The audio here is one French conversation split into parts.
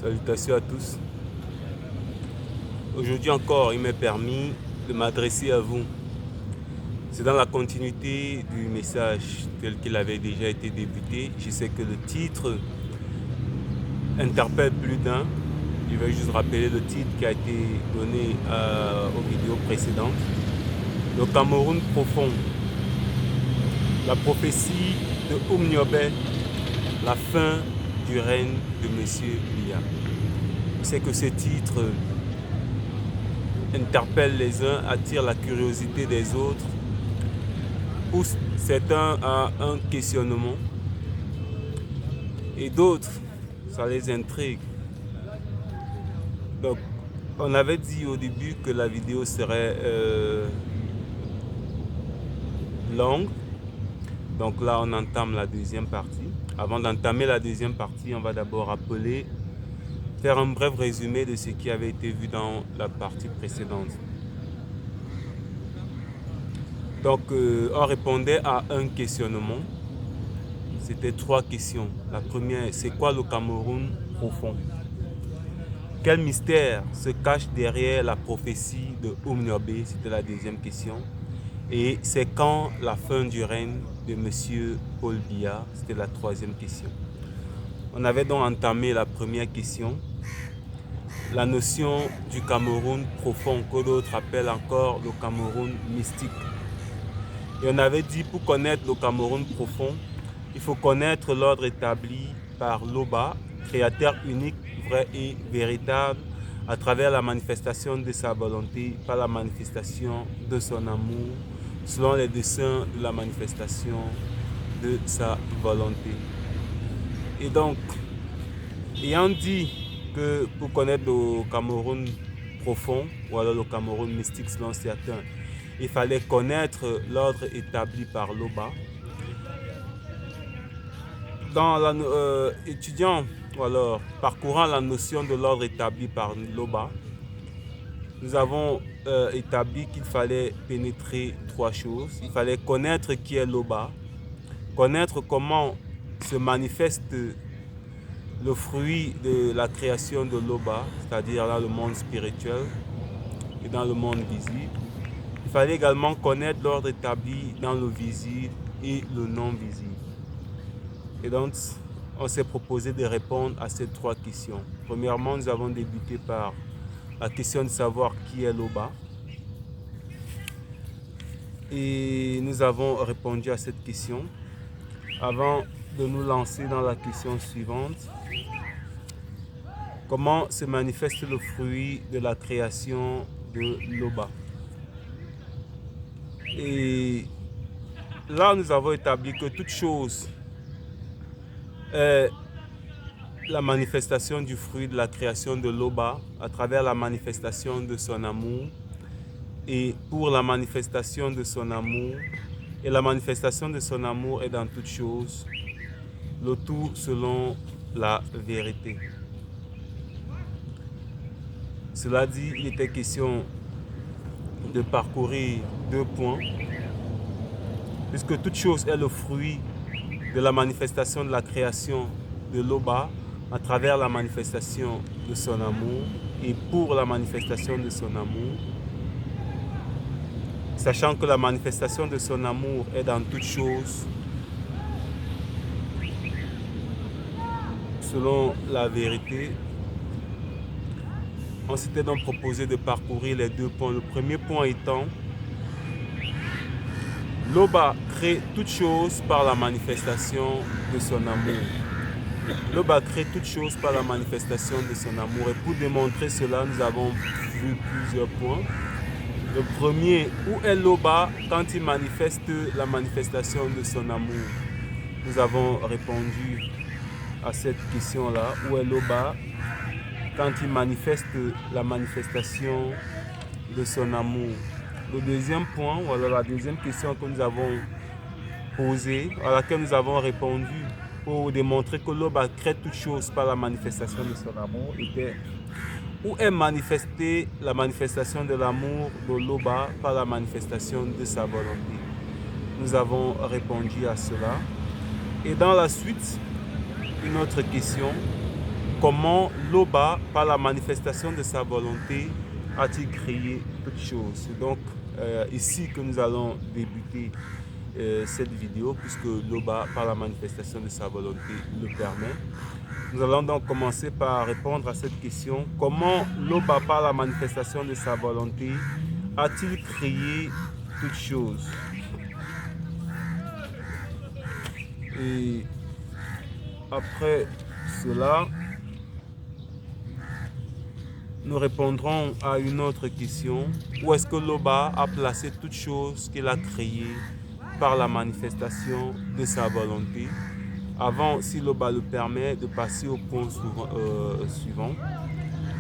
Salutations à tous. Aujourd'hui encore, il m'est permis de m'adresser à vous. C'est dans la continuité du message tel qu'il avait déjà été débuté. Je sais que le titre interpelle plus d'un. Je vais juste rappeler le titre qui a été donné aux vidéos précédentes. Le Cameroun profond. La prophétie de Oumniobé, la fin du règne de Monsieur Biya. C'est que ce titre interpelle les uns, attire la curiosité des autres, pousse certains à un questionnement et d'autres, ça les intrigue. Donc, on avait dit au début que la vidéo serait longue. Donc là, on entame la deuxième partie. Avant d'entamer la deuxième partie, on va d'abord faire un bref résumé de ce qui avait été vu dans la partie précédente. Donc, on répondait à un questionnement. C'était 3 questions. La première, c'est quoi le Cameroun profond? Quel mystère se cache derrière la prophétie de Oumniobé? C'était la deuxième question. Et c'est quand la fin du règne de Monsieur Paul Biya? C'était la troisième question. On avait donc entamé la première question. La notion du Cameroun profond, que d'autres appellent encore le Cameroun mystique. Et on avait dit, pour connaître le Cameroun profond, il faut connaître l'ordre établi par Loba, créateur unique, vrai et véritable, à travers la manifestation de sa volonté, par la manifestation de son amour, selon les desseins de la manifestation de sa volonté. Et donc, ayant dit que pour connaître le Cameroun profond, ou alors le Cameroun mystique selon certains, il fallait connaître l'ordre établi par Loba. Étudiant ou alors parcourant la notion de l'ordre établi par Loba, nous avons établi qu'il fallait pénétrer 3 choses. Il fallait connaître qui est Loba, connaître comment se manifeste le fruit de la création de Loba, c'est-à-dire dans le monde spirituel et dans le monde visible. Il fallait également connaître l'ordre établi dans le visible et le non visible. Et donc, on s'est proposé de répondre à ces 3 questions. Premièrement, nous avons débuté par la question de savoir qui est Loba. Et nous avons répondu à cette question. Avant de nous lancer dans la question suivante, comment se manifeste le fruit de la création de Loba? Et là, nous avons établi que toute chose est la manifestation du fruit de la création de Loba à travers la manifestation de son amour et pour la manifestation de son amour. Et la manifestation de son amour est dans toute chose, le tout selon la vérité. Cela dit, il était question de parcourir 2 points, puisque toute chose est le fruit de la manifestation de la création de Loba à travers la manifestation de son amour et pour la manifestation de son amour, sachant que la manifestation de son amour est dans toute chose selon la vérité. On s'était donc proposé de parcourir les 2 points. Le premier point étant, Loba crée toute chose par la manifestation de son amour. Loba crée toute chose par la manifestation de son amour. Et pour démontrer cela, nous avons vu plusieurs points. Le premier, où est Loba quand il manifeste la manifestation de son amour? Nous avons répondu à cette question-là. Où est Loba quand il manifeste la manifestation de son amour? Le deuxième point, ou alors la deuxième question que nous avons posée, à laquelle nous avons répondu pour démontrer que Loba crée toute chose par la manifestation de son amour, était où est manifestée la manifestation de l'amour de Loba par la manifestation de sa volonté. Nous avons répondu à cela. Et dans la suite, une autre question, comment Loba, par la manifestation de sa volonté, a-t-il créé toutes choses. C'est donc ici que nous allons débuter cette vidéo, puisque Loba, par la manifestation de sa volonté, le permet. Nous allons donc commencer par répondre à cette question. Comment Loba, par la manifestation de sa volonté, a-t-il créé toutes choses? Et après cela, nous répondrons à une autre question. Où est-ce que Loba a placé toutes choses qu'il a créées par la manifestation de sa volonté? Avant, si Loba le permet, de passer au point suivant.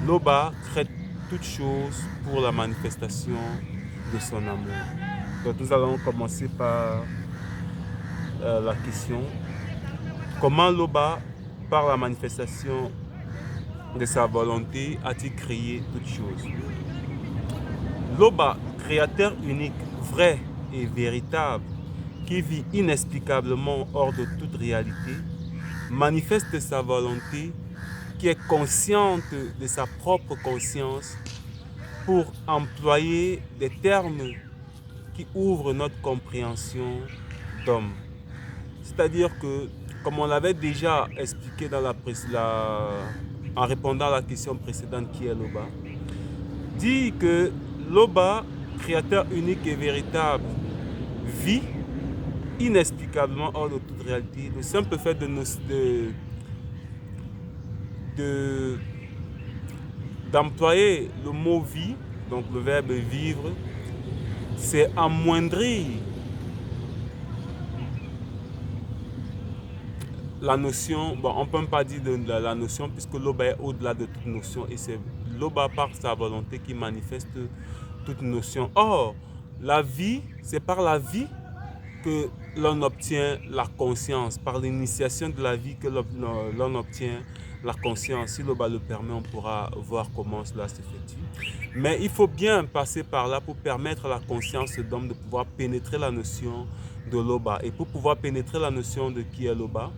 Loba crée toutes choses pour la manifestation de son amour. Donc nous allons commencer par la question. Comment Loba, par la manifestation de sa volonté, a-t-il créé toutes choses? Loba, créateur unique, vrai et véritable, qui vit inexplicablement hors de toute réalité, manifeste sa volonté, qui est consciente de sa propre conscience, pour employer des termes qui ouvrent notre compréhension d'homme. C'est-à-dire que, comme on l'avait déjà expliqué dans en répondant à la question précédente qui est Loba, dit que Loba, créateur unique et véritable, vit inexplicablement hors de toute réalité. Le simple fait d'employer le mot vie, donc le verbe vivre, c'est amoindrir la notion, bon, on ne peut pas dire de la notion, puisque Loba est au-delà de toute notion, et c'est Loba par sa volonté qui manifeste toute notion. Or, la vie, c'est par la vie que l'on obtient la conscience, par l'initiation de la vie que l'on obtient la conscience. Si Loba le permet, on pourra voir comment cela s'effectue. Mais il faut bien passer par là pour permettre à la conscience d'homme de pouvoir pénétrer la notion de Loba. Et pour pouvoir pénétrer la notion de qui est Loba,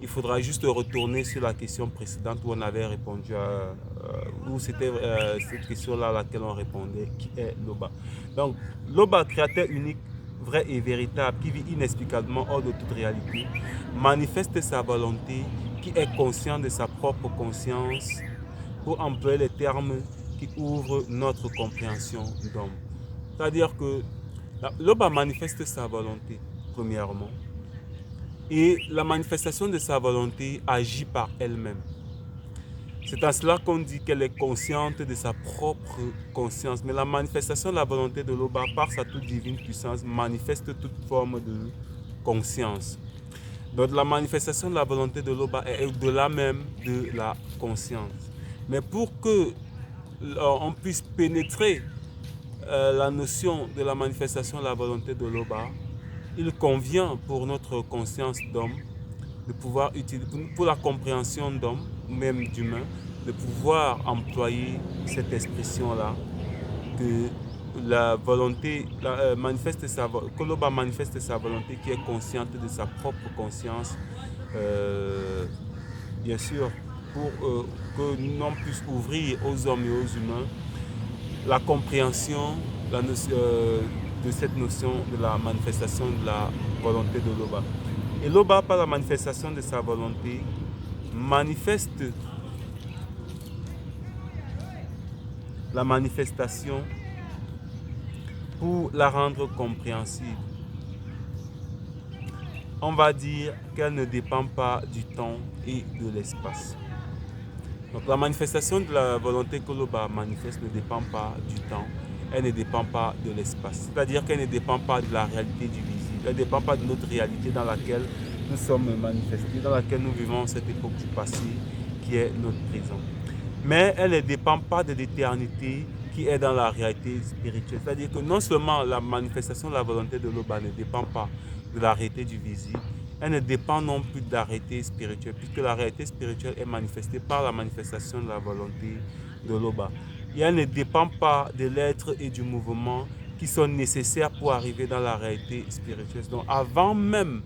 il faudra juste retourner sur la question précédente où on avait répondu où c'était cette question-là à laquelle on répondait, qui est Loba. Donc, Loba, créateur unique, vrai et véritable, qui vit inexplicablement hors de toute réalité, manifeste sa volonté, qui est conscient de sa propre conscience, pour employer les termes qui ouvrent notre compréhension d'homme. C'est-à-dire que Loba manifeste sa volonté, premièrement, et la manifestation de sa volonté agit par elle-même. C'est à cela qu'on dit qu'elle est consciente de sa propre conscience. Mais la manifestation de la volonté de Loba, par sa toute divine puissance, manifeste toute forme de conscience. Donc la manifestation de la volonté de Loba est au-delà même de la conscience. Mais pour que on puisse pénétrer la notion de la manifestation de la volonté de Loba, il convient pour notre conscience d'homme de pouvoir utiliser, pour la compréhension d'homme, même d'humain, de pouvoir employer cette expression-là, que la volonté, que Loba manifeste sa volonté, qui est consciente de sa propre conscience, bien sûr, pour que l'on puisse ouvrir aux hommes et aux humains la compréhension de cette notion de la manifestation de la volonté de Loba. Et Loba, par la manifestation de sa volonté, manifeste la manifestation pour la rendre compréhensible. On va dire qu'elle ne dépend pas du temps et de l'espace. Donc la manifestation de la volonté que Loba manifeste ne dépend pas du temps, elle ne dépend pas de l'espace. C'est-à-dire qu'elle ne dépend pas de la réalité du visible, elle ne dépend pas de notre réalité dans laquelle nous sommes manifestés, dans laquelle nous vivons cette époque du passé qui est notre présent. Mais elle ne dépend pas de l'éternité qui est dans la réalité spirituelle. C'est-à-dire que non seulement la manifestation de la volonté de Loba ne dépend pas de la réalité du visible, elle ne dépend non plus de la réalité spirituelle, puisque la réalité spirituelle est manifestée par la manifestation de la volonté de Loba. Et elle ne dépend pas de l'être et du mouvement qui sont nécessaires pour arriver dans la réalité spirituelle. Donc avant même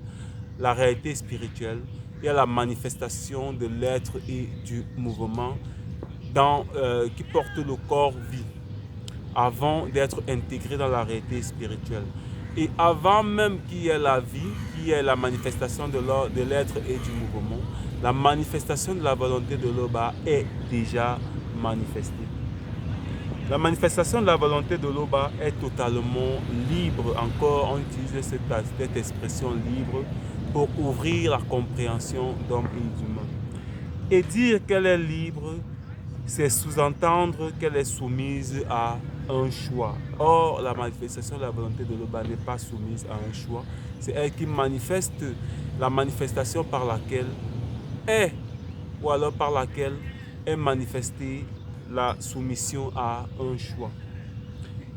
la réalité spirituelle, il y a la manifestation de l'être et du mouvement qui porte le corps vie avant d'être intégré dans la réalité spirituelle. Et avant même qu'il y ait la vie, qu'il y ait la manifestation de l'être et du mouvement, la manifestation de la volonté de l'Oba est déjà manifestée. La manifestation de la volonté de l'Oba est totalement libre. Encore, on utilise cette expression libre pour ouvrir la compréhension d'hommes et d'humains. Et dire qu'elle est libre, c'est sous-entendre qu'elle est soumise à un choix. Or, la manifestation de la volonté de l'Oba n'est pas soumise à un choix. C'est elle qui manifeste la manifestation par laquelle est, ou alors par laquelle est manifestée la soumission à un choix.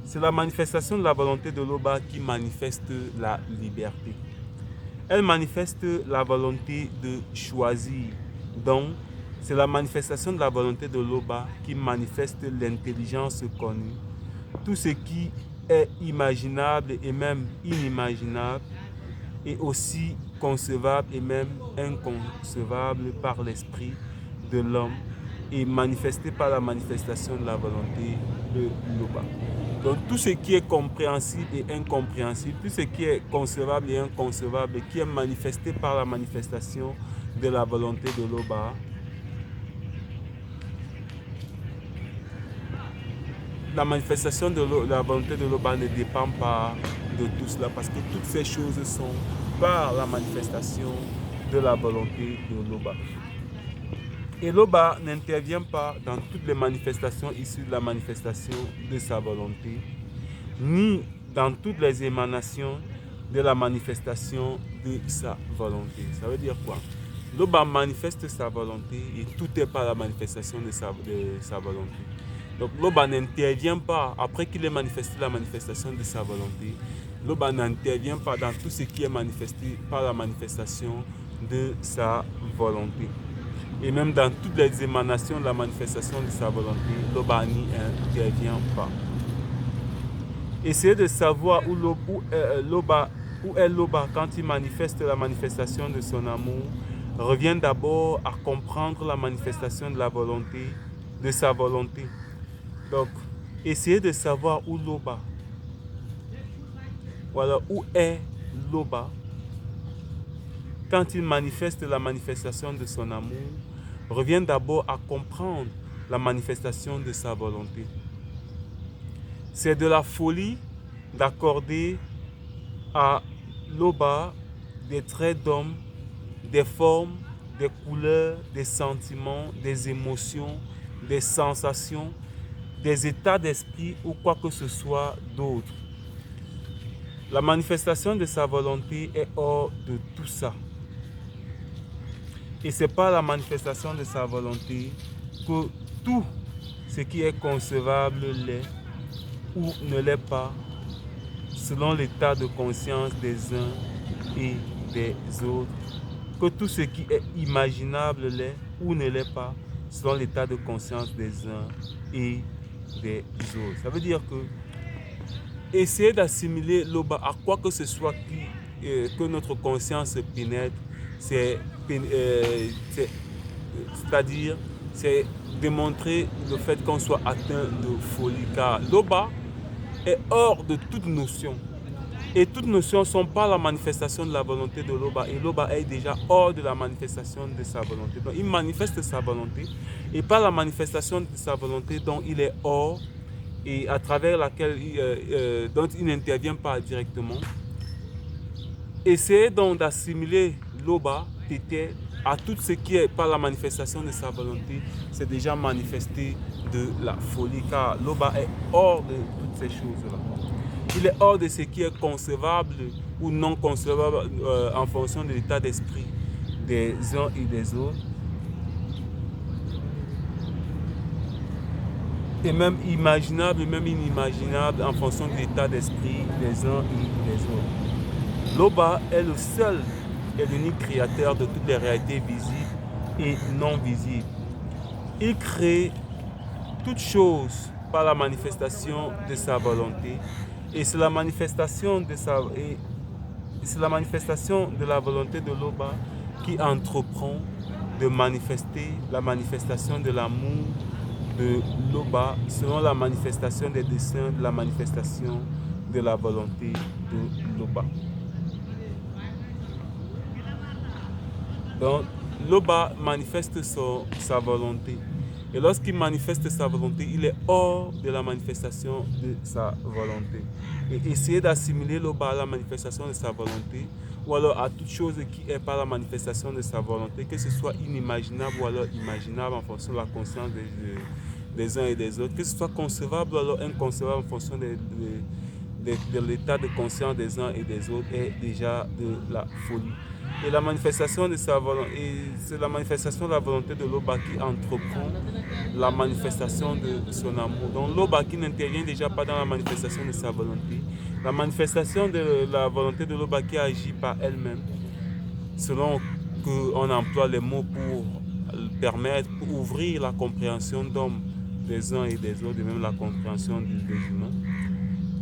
C'est la manifestation de la volonté de l'Oba qui manifeste la liberté. Elle manifeste la volonté de choisir. Donc, c'est la manifestation de la volonté de l'Oba qui manifeste l'intelligence connue. Tout ce qui est imaginable et même inimaginable est aussi concevable et même inconcevable par l'esprit de l'homme et manifesté par la manifestation de la volonté de l'Oba. Donc tout ce qui est compréhensible et incompréhensible, tout ce qui est concevable et inconcevable, qui est manifesté par la manifestation de la volonté de l'Oba, la manifestation de la volonté de l'Oba ne dépend pas de tout cela parce que toutes ces choses sont par la manifestation de la volonté de l'Oba. Et l'Oba n'intervient pas dans toutes les manifestations issues de la manifestation de sa volonté, ni dans toutes les émanations de la manifestation de sa volonté. Ça veut dire quoi? L'Oba manifeste sa volonté et tout est par la manifestation de sa volonté. Donc l'Oba n'intervient pas, après qu'il ait manifesté la manifestation de sa volonté, l'Oba n'intervient pas dans tout ce qui est manifesté par la manifestation de sa volonté. Et même dans toutes les émanations de la manifestation de sa volonté, l'Oba n'y intervient pas. Essayez de savoir où est l'Oba quand il manifeste la manifestation de son amour, revient d'abord à comprendre la manifestation de la volonté, de sa volonté. Donc, essayez de savoir où l'Oba, voilà, où est l'Oba quand il manifeste la manifestation de son amour, revient d'abord à comprendre la manifestation de sa volonté. C'est de la folie d'accorder à l'Oba des traits d'homme, des formes, des couleurs, des sentiments, des émotions, des sensations, des états d'esprit ou quoi que ce soit d'autre. La manifestation de sa volonté est hors de tout ça. Et c'est par la manifestation de sa volonté que tout ce qui est concevable l'est ou ne l'est pas, selon l'état de conscience des uns et des autres. Que tout ce qui est imaginable l'est ou ne l'est pas, selon l'état de conscience des uns et des autres. Ça veut dire que essayer d'assimiler l'Oba à quoi que ce soit que notre conscience pénètre, c'est-à-dire c'est démontrer le fait qu'on soit atteint de folie, car l'Oba est hors de toute notion. Et toutes notions sont par la manifestation de la volonté de l'Oba. Et l'Oba est déjà hors de la manifestation de sa volonté. Donc il manifeste sa volonté. Et par la manifestation de sa volonté dont il est hors, et à travers laquelle dont il n'intervient pas directement, essayez donc d'assimiler l'Oba, Tété, à tout ce qui est par la manifestation de sa volonté, c'est déjà manifesté de la folie, car l'Oba est hors de toutes ces choses-là. Il est hors de ce qui est concevable ou non concevable en fonction de l'état d'esprit des uns et des autres. Et même imaginable et même inimaginable en fonction de l'état d'esprit des uns et des autres. L'Oba est le seul et l'unique créateur de toutes les réalités visibles et non visibles. Il crée toutes choses par la manifestation de sa volonté. Et c'est la manifestation de c'est la manifestation de la volonté de Loba qui entreprend de manifester la manifestation de l'amour de Loba selon la manifestation des desseins de la manifestation de la volonté de Loba. Donc, Loba manifeste sa volonté. Et lorsqu'il manifeste sa volonté, il est hors de la manifestation de sa volonté. Et essayer d'assimiler Loba à la manifestation de sa volonté, ou alors à toute chose qui est par la manifestation de sa volonté, que ce soit inimaginable ou alors imaginable en fonction de la conscience des uns et des autres, que ce soit concevable ou alors inconcevable en fonction de l'état de conscience des uns et des autres, est déjà de la folie. Et la manifestation de sa volonté, c'est la manifestation de la volonté de Loba qui entreprend la manifestation de son amour. Donc Loba qui n'intervient déjà pas dans la manifestation de sa volonté, la manifestation de la volonté de Loba qui agit par elle-même, selon qu'on emploie les mots pour permettre, pour ouvrir la compréhension d'hommes des uns et des autres, et même la compréhension des humains.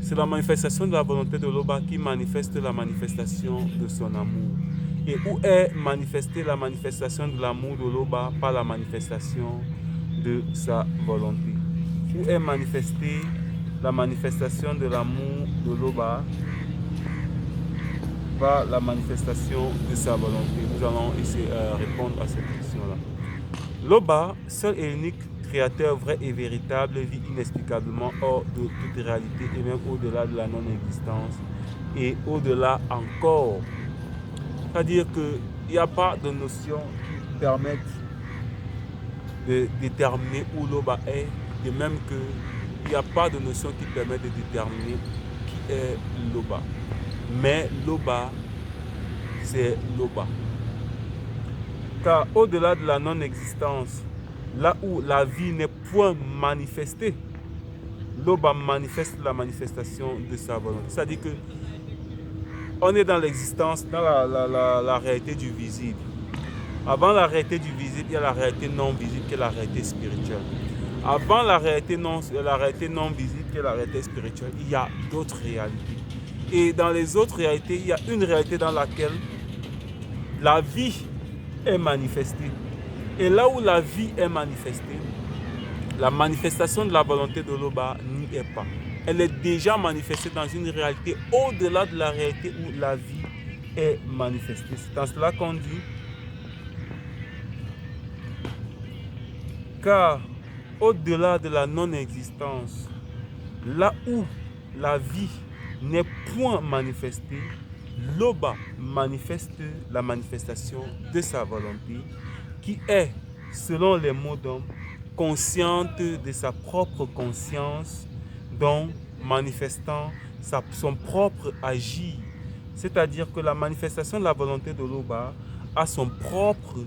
C'est la manifestation de la volonté de Loba qui manifeste la manifestation de son amour. Et où est manifestée la manifestation de l'amour de Loba par la manifestation de sa volonté? Où est manifestée la manifestation de l'amour de Loba par la manifestation de sa volonté? Nous allons essayer de répondre à cette question-là. Loba, seul et unique créateur vrai et véritable, vit inexplicablement hors de toute réalité et même au-delà de la non-existence et au-delà encore. C'est-à-dire qu'il n'y a pas de notion qui permette de déterminer où Loba est, de même qu'il n'y a pas de notion qui permet de déterminer qui est Loba. Mais Loba, c'est Loba. Car au-delà de la non-existence, là où la vie n'est point manifestée, Loba manifeste la manifestation de sa volonté. C'est-à-dire que on est dans l'existence, dans la réalité du visible. Avant la réalité du visible, il y a la réalité non visible qui est la réalité spirituelle. Avant la réalité non visible qui est la réalité spirituelle, il y a d'autres réalités. Et dans les autres réalités, il y a une réalité dans laquelle la vie est manifestée. Et là où la vie est manifestée, la manifestation de la volonté de Loba n'y est pas. Elle est déjà manifestée dans une réalité au-delà de la réalité où la vie est manifestée. C'est en cela qu'on dit, car au-delà de la non-existence, là où la vie n'est point manifestée, Loba manifeste la manifestation de sa volonté, qui est, selon les mots d'homme, consciente de sa propre conscience, donc manifestant son propre agir. C'est-à-dire que la manifestation de la volonté de Loba a son propre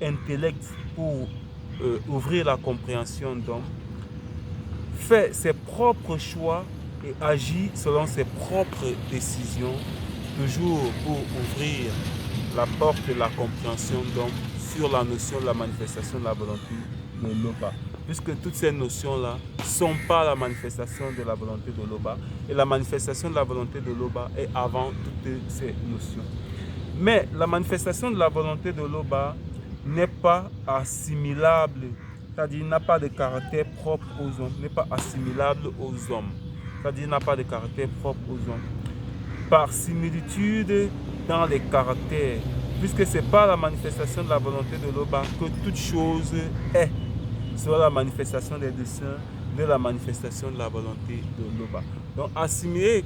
intellect pour ouvrir la compréhension d'homme, fait ses propres choix et agit selon ses propres décisions, toujours pour ouvrir la porte de la compréhension d'homme sur la notion de la manifestation de la volonté de Loba. Puisque toutes ces notions-là ne sont pas la manifestation de la volonté de Loba. Et la manifestation de la volonté de Loba est avant toutes ces notions. Mais la manifestation de la volonté de Loba n'est pas assimilable, c'est-à-dire n'a pas de caractère propre aux hommes, n'est pas assimilable aux hommes, c'est-à-dire n'a pas de caractère propre aux hommes. Par similitude dans les caractères, puisque ce n'est pas la manifestation de la volonté de Loba que toute chose est, soit la manifestation des desseins de la manifestation de la volonté de Loba. Donc assimiler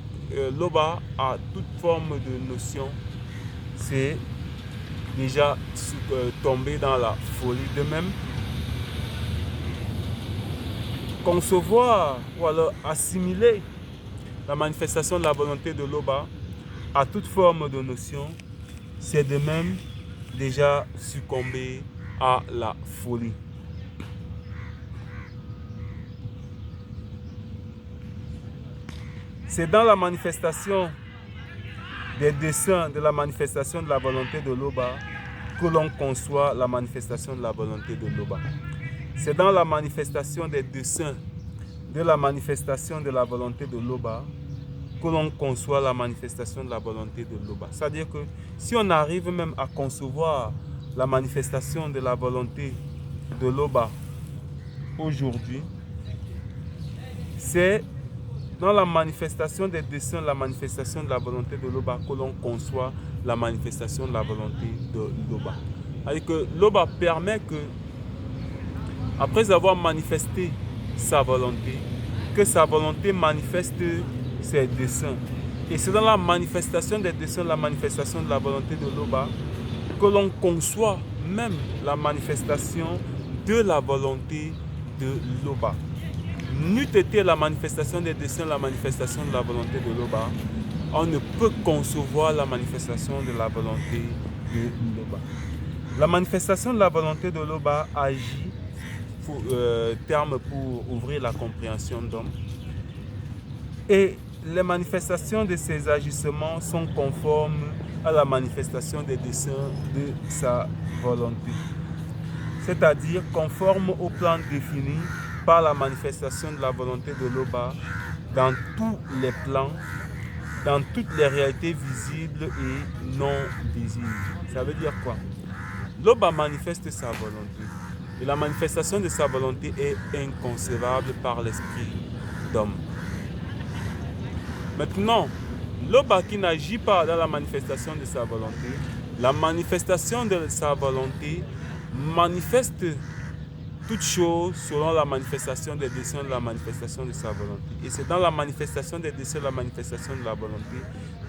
Loba à toute forme de notion, c'est déjà tomber dans la folie. De même, concevoir ou alors assimiler la manifestation de la volonté de Loba à toute forme de notion, c'est de même déjà succomber à la folie. C'est dans la manifestation des desseins de la manifestation de la volonté de Loba que l'on conçoit la manifestation de la volonté de Loba. C'est dans la manifestation des desseins de la manifestation de la volonté de Loba que l'on conçoit la manifestation de la volonté de Loba. C'est-à-dire que si on arrive même à concevoir la manifestation de la volonté de Loba aujourd'hui, c'est dans la manifestation des dessins, la manifestation de la volonté de Loba, que l'on conçoit la manifestation de la volonté de Loba. C'est-à-dire que Loba permet que, après avoir manifesté sa volonté, que sa volonté manifeste ses dessins. Et c'est dans la manifestation des dessins, la manifestation de la volonté de Loba, que l'on conçoit même la manifestation de la volonté de Loba. N'eût été la manifestation des dessins, la manifestation de la volonté de Loba, on ne peut concevoir la manifestation de la volonté de Loba. La manifestation de la volonté de Loba agit, terme pour ouvrir la compréhension d'homme, et les manifestations de ces agissements sont conformes à la manifestation des desseins de sa volonté, c'est-à-dire conformes au plan défini par la manifestation de la volonté de Loba dans tous les plans, dans toutes les réalités visibles et non visibles. Ça veut dire quoi? Loba manifeste sa volonté et la manifestation de sa volonté est inconcevable par l'esprit d'homme. Maintenant, Loba qui n'agit pas dans la manifestation de sa volonté, la manifestation de sa volonté manifeste toute chose selon la manifestation des desseins de la manifestation de sa volonté. Et c'est dans la manifestation des desseins de la manifestation de la volonté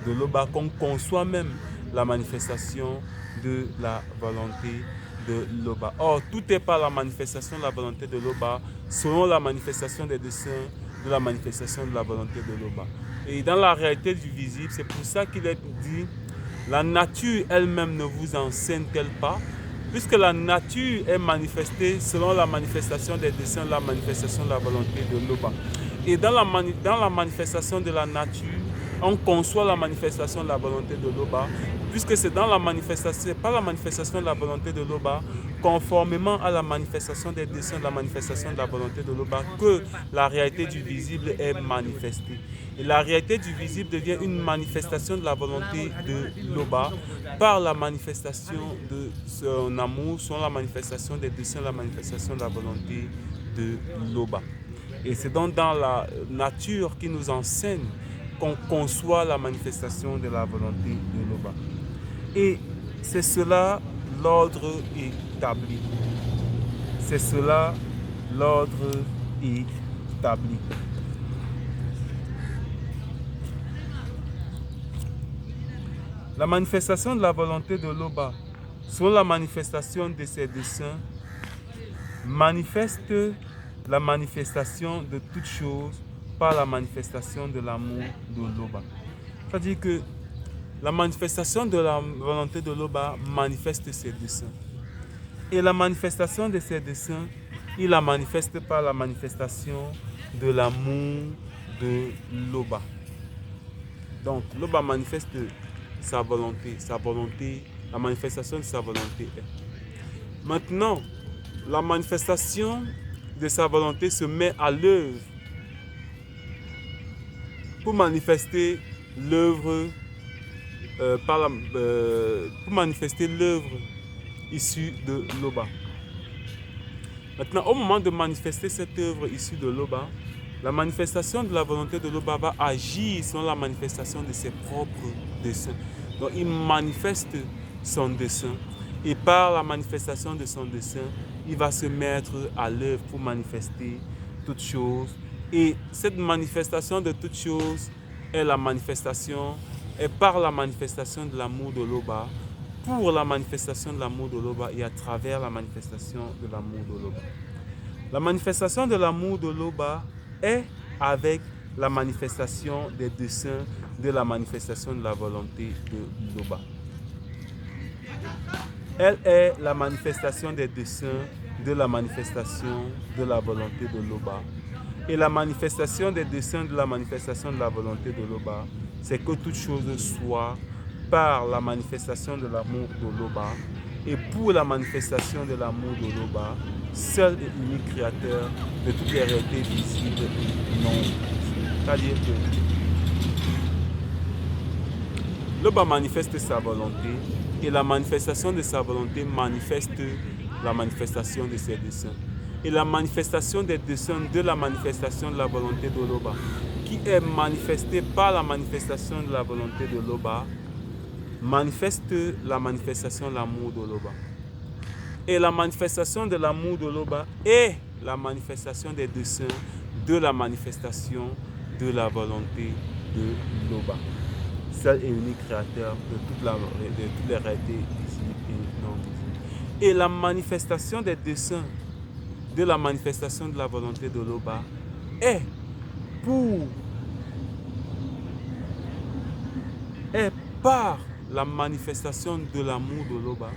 de Loba qu'on conçoit même la manifestation de la volonté de Loba. Or, tout est par la manifestation de la volonté de Loba selon la manifestation des desseins de la manifestation de la volonté de Loba. Et dans la réalité du visible, c'est pour ça qu'il est dit, la nature elle-même ne vous enseigne-t-elle pas, puisque la nature est manifestée selon la manifestation des desseins de la manifestation de la volonté de Loba. Et dans la manifestation de la nature, on conçoit la manifestation de la volonté de Loba, puisque c'est dans la manifestation, pas la manifestation de la volonté de Loba, conformément à la manifestation des desseins de la manifestation de la volonté de Loba, que la réalité du visible est manifestée. Et la réalité du visible devient une manifestation de la volonté de Loba par la manifestation de son amour, selon la manifestation des desseins de la manifestation de la volonté de Loba. Et c'est donc dans la nature qui nous enseigne qu'on conçoit la manifestation de la volonté de Loba. Et c'est cela l'ordre établi. C'est cela l'ordre établi. La manifestation de la volonté de Loba, selon la manifestation de ses desseins, manifeste la manifestation de toutes choses par la manifestation de l'amour de Loba. C'est-à-dire que la manifestation de la volonté de Loba manifeste ses desseins. Et la manifestation de ses desseins, il la manifeste par la manifestation de l'amour de Loba. Donc, Loba manifeste sa volonté, la manifestation de sa volonté est. Maintenant, la manifestation de sa volonté se met à l'œuvre pour manifester l'œuvre pour manifester l'œuvre issue de Loba. Maintenant, au moment de manifester cette œuvre issue de Loba, la manifestation de la volonté de Loba va agir selon la manifestation de ses propres desseins. Donc, il manifeste son dessein et par la manifestation de son dessein, il va se mettre à l'œuvre pour manifester toutes choses. Et cette manifestation de toutes choses est par la manifestation de l'amour de Loba, pour la manifestation de l'amour de Loba et à travers la manifestation de l'amour de Loba. La manifestation de l'amour de Loba est avec la manifestation des desseins de la manifestation de la volonté de Loba. Elle est la manifestation des desseins de la manifestation de la volonté de Loba. Et la manifestation des desseins de la manifestation de la volonté de Loba, c'est que toute chose soit par la manifestation de l'amour de Loba et pour la manifestation de l'amour de Loba, seul et unique créateur de toutes les réalités visibles et non visibles. C'est-à-dire que Loba manifeste sa volonté et la manifestation de sa volonté manifeste la manifestation de ses desseins. Et la manifestation des desseins de la manifestation de la volonté de Loba, qui est manifestée par la manifestation de la volonté de Loba, manifeste la manifestation de l'amour de Loba. Et la manifestation de l'amour de Loba est la manifestation des desseins de la manifestation de la volonté de Loba. Seul et unique créateur de toutes les réalités visibles et non visibles. Et la manifestation des desseins de la manifestation de la volonté de Loba est par la manifestation de l'amour de Loba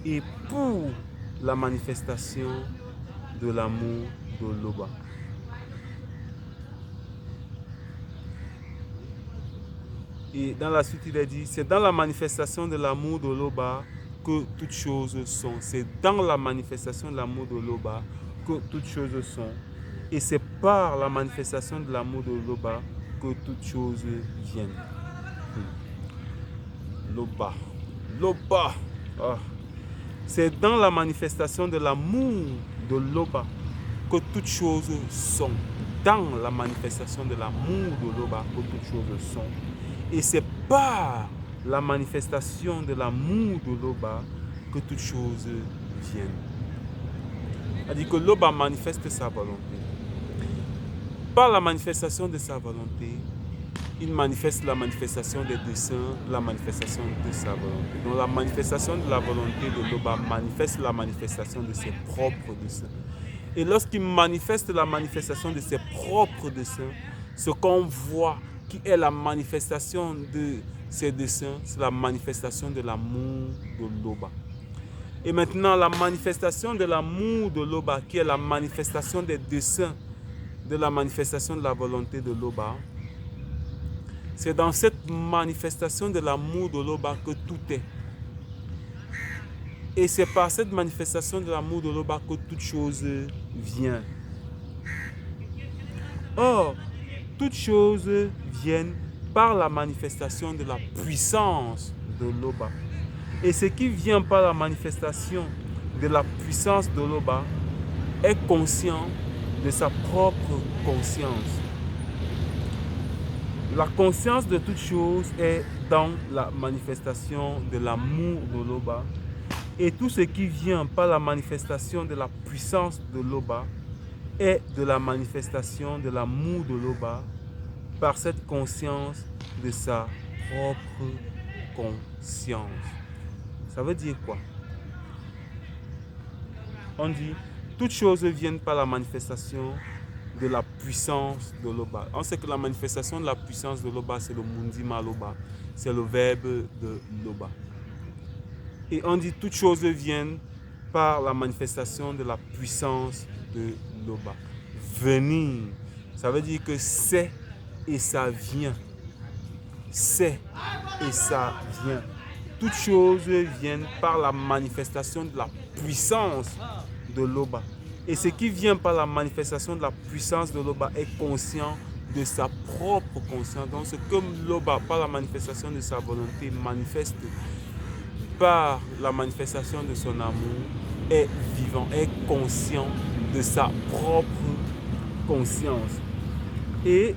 et pour la manifestation de l'amour de Loba. Et dans la suite, il est dit, c'est dans la manifestation de l'amour de Loba que toutes choses sont. C'est dans la manifestation de l'amour de Loba que toutes choses sont. Et c'est par la manifestation de l'amour de Loba que toutes choses viennent. Loba. Loba. Ah. C'est dans la manifestation de l'amour de Loba que toutes choses sont. Dans la manifestation de l'amour de Loba que toutes choses sont. Et c'est par la manifestation de l'amour de Loba que toutes choses viennent. C'est-à-dire que Loba manifeste sa volonté. Par la manifestation de sa volonté, il manifeste la manifestation des desseins, la manifestation de sa volonté. Donc la manifestation de la volonté de Loba manifeste la manifestation de ses propres desseins. Et lorsqu'il manifeste la manifestation de ses propres desseins, ce qu'on voit qui est la manifestation de ses desseins, c'est la manifestation de l'amour de Loba. Et maintenant, la manifestation de l'amour de Loba, qui est la manifestation des desseins de la manifestation de la volonté de Loba, c'est dans cette manifestation de l'amour de Loba que tout est. Et c'est par cette manifestation de l'amour de Loba que toute chose vient. Or, toutes choses viennent par la manifestation de la puissance de Loba. Et ce qui vient par la manifestation de la puissance de Loba est conscient de sa propre conscience. La conscience de toute chose est dans la manifestation de l'amour de Loba. Et tout ce qui vient par la manifestation de la puissance de Loba est de la manifestation de l'amour de Loba par cette conscience de sa propre conscience. Ça veut dire quoi? On dit, toutes choses viennent par la manifestation de la puissance de Loba. On sait que la manifestation de la puissance de Loba, c'est le Mundima Loba. C'est le verbe de Loba. Et on dit, toutes choses viennent par la manifestation de la puissance de Loba. Venir, ça veut dire que c'est et ça vient. C'est et ça vient. Toutes choses viennent par la manifestation de la puissance de Loba. Et ce qui vient par la manifestation de la puissance de Loba est conscient de sa propre conscience. Donc ce que Loba, par la manifestation de sa volonté, manifeste par la manifestation de son amour, est vivant, est conscient de sa propre conscience. Et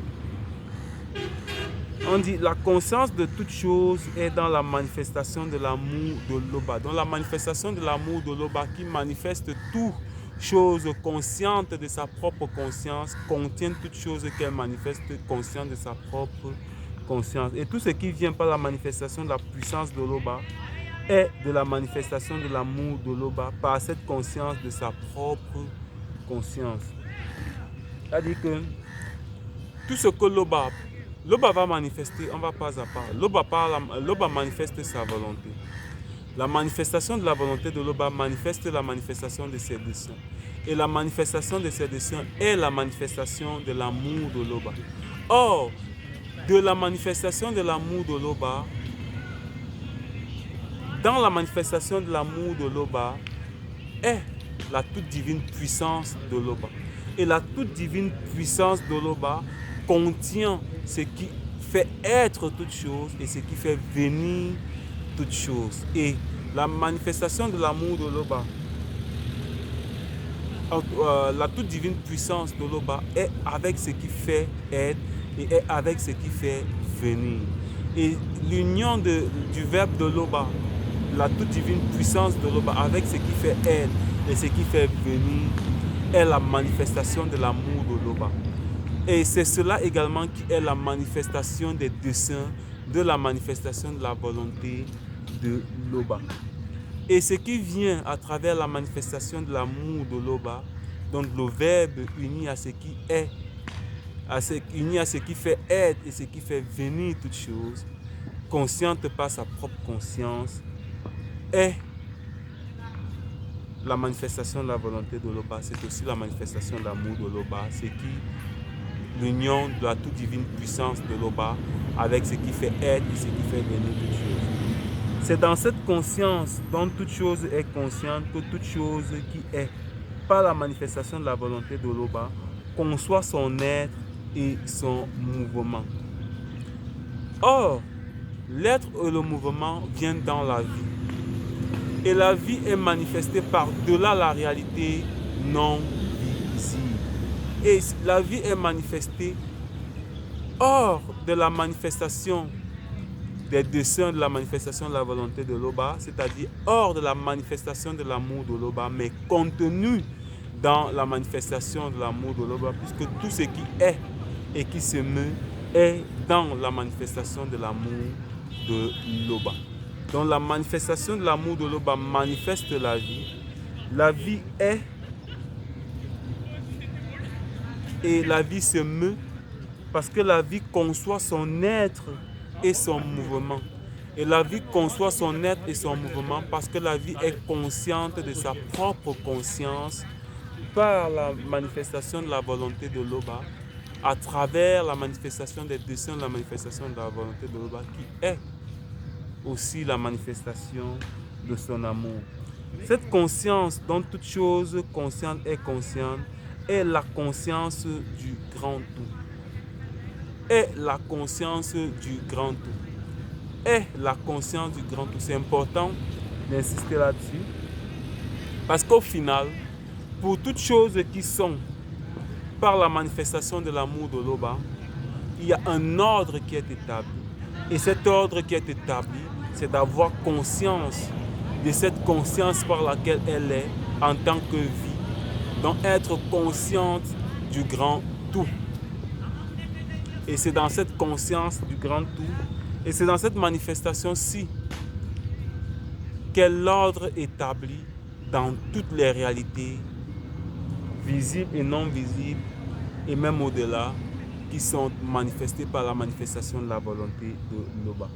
on dit la conscience de toute chose est dans la manifestation de l'amour de Loba. Dans la manifestation de l'amour de Loba qui manifeste toute chose consciente de sa propre conscience, contient toute chose qu'elle manifeste consciente de sa propre conscience. Et tout ce qui vient par la manifestation de la puissance de Loba est de la manifestation de l'amour de Loba par cette conscience de sa propre conscience. C'est-à-dire que tout ce que Loba va manifester, on va pas à pas. Loba manifeste sa volonté. La manifestation de la volonté de Loba manifeste la manifestation de ses desseins. Et la manifestation de ses desseins est la manifestation de l'amour de Loba. Or, de la manifestation de l'amour de Loba, dans la manifestation de l'amour de Loba est la toute divine puissance de Loba. Et la toute divine puissance de Loba contient ce qui fait être toute chose et ce qui fait venir toute chose. Et la manifestation de l'amour de Loba, la toute divine puissance de Loba est avec ce qui fait être et est avec ce qui fait venir. Et l'union du verbe de Loba, la toute divine puissance de Loba avec ce qui fait être et ce qui fait venir est la manifestation de l'amour de Loba. Et c'est cela également qui est la manifestation des desseins de la manifestation de la volonté de Loba. Et ce qui vient à travers la manifestation de l'amour de Loba, donc le verbe uni à ce qui est, uni à ce qui fait être et ce qui fait venir toute chose, consciente par sa propre conscience, est la manifestation de la volonté de Loba. C'est aussi la manifestation de l'amour de Loba, c'est qui l'union de la toute divine puissance de Loba avec ce qui fait être et ce qui fait venir toute chose. C'est dans cette conscience dont toute chose est consciente que toute chose qui est, par la manifestation de la volonté de Loba, conçoit son être et son mouvement. Or, l'être et le mouvement viennent dans la vie. Et la vie est manifestée par-delà la réalité non visible. Et la vie est manifestée hors de la manifestation des desseins de la manifestation de la volonté de Loba, c'est-à-dire hors de la manifestation de l'amour de Loba, mais contenu dans la manifestation de l'amour de Loba, puisque tout ce qui est et qui se meut est dans la manifestation de l'amour de Loba. Donc la manifestation de l'amour de Loba manifeste la vie. La vie est et la vie se meut parce que la vie conçoit son être et son mouvement. Et la vie conçoit son être et son mouvement parce que la vie est consciente de sa propre conscience par la manifestation de la volonté de Loba, à travers la manifestation des desseins de la manifestation de la volonté de Loba, qui est aussi la manifestation de son amour. Cette conscience dont toute chose consciente est la conscience du grand tout. Est la conscience du grand tout. Est la conscience du grand tout. C'est important d'insister là-dessus. Parce qu'au final, pour toutes choses qui sont par la manifestation de l'amour de Loba, il y a un ordre qui est établi. Et cet ordre qui est établi, c'est d'avoir conscience de cette conscience par laquelle elle est en tant que vie. Donc être consciente du grand tout. Et c'est dans cette conscience du grand tout, et c'est dans cette manifestation-ci qu'est l'ordre établi dans toutes les réalités, visibles et non visibles, et même au-delà, qui sont manifestées par la manifestation de la volonté de Loba.